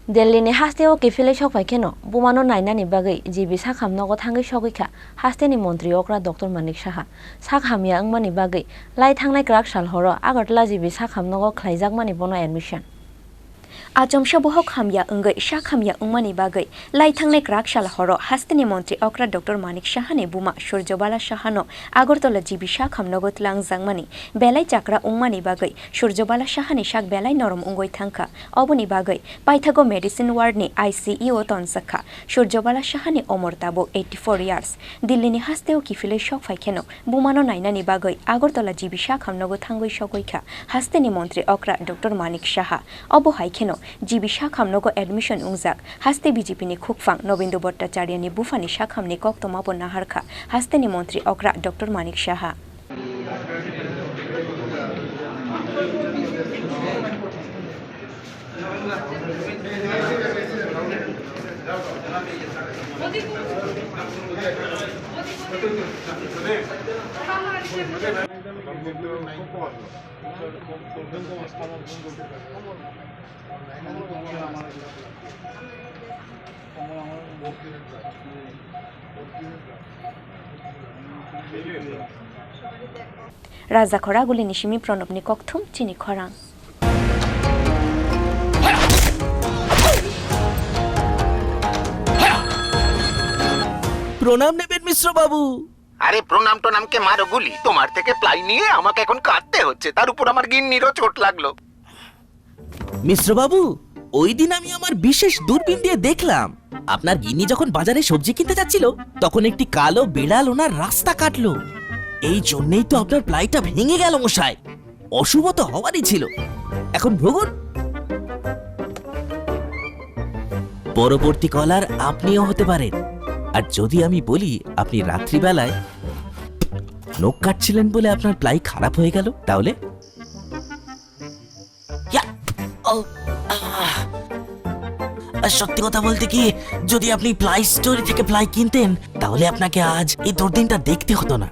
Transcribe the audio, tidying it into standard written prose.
दिल्लीनि हास्टेआव किफिलwi Sokphai Kheno Bumano Nainani bagwi jibi sakhamnogo Thangwi Sogwikha हास्टेनि मन्त्री अक्रा Dr.Manik Saha sakhamya wngmani bagwi lai thangnai kwrak sal horo Agartala jibi sakhamnogo khlaijakmani bono admission Ajomsha bohok hamya ungoi shak hamya ungmani bagoi lai thangnai krak sal horo hasteni mantri okra Dr.Manik Saha ni buma Surjobala Sahano Agartala jibi shak hamnogo tlang jangmani belai chakra ungmani bagoi Surjobala Sahani shak belai norom ungoi thangka oboni bagoi paithago medicine ward ni ICU tonsakha Surjobala Sahani omor tabo 84 years Dilli ni hasteo Kiphilwi Sokphai Kheno Bumano Nainani bagoi Agartala jibi shak hamnogo Thangwi Sogwikha hasteni mantri okra Dr.Manik Saha obohai Kheno jibi sakhamnogo admission ungjak haste BJP ni khukfang Nobindu Bhattacharya ni bufani sakhamni koktoma naharkha haste ni mantri okra Dr.Manik Saha Raja Khoraguli Nishimi Pronobni Kokthum Chini Khorang প্রণাম নেবেন মিশ্র বাবু। আরে প্রণাম টোনামকে মারো গুলি, তোমার থেকে ply নিয়ে আমাকে এখন কাটতে হচ্ছে, তার উপর আমার গিন্নিরও চোট লাগলো। মিশ্র বাবু, ওই দিন আমি আমার বিশেষ দূরবীন দিয়ে দেখলাম আপনার গিন্নি যখন বাজারে সবজি কিনতে যাচ্ছিল তখন একটি কালো বিড়াল ওনার রাস্তা কাটলো। এই জন্যই তো আপনার প্লাইটা ভেঙে গেল মশাই। অশুভ তো হওয়ারই ছিল। এখন ভোগুন। পরবর্তী কলার আপনিও হতে পারেন। আর যদি আমি বলি আপনি রাত্রিবেলায় নখ কাটছিলেন বলে আপনার প্লাই খারাপ হয়ে গেল, তাহলে সত্যি কথা বলতে কি, যদি আপনি প্লাই স্টোরি থেকে প্লাই কিনতেন তাহলে আপনাকে আজ এই দুর্দিনটা দেখতে হতো না।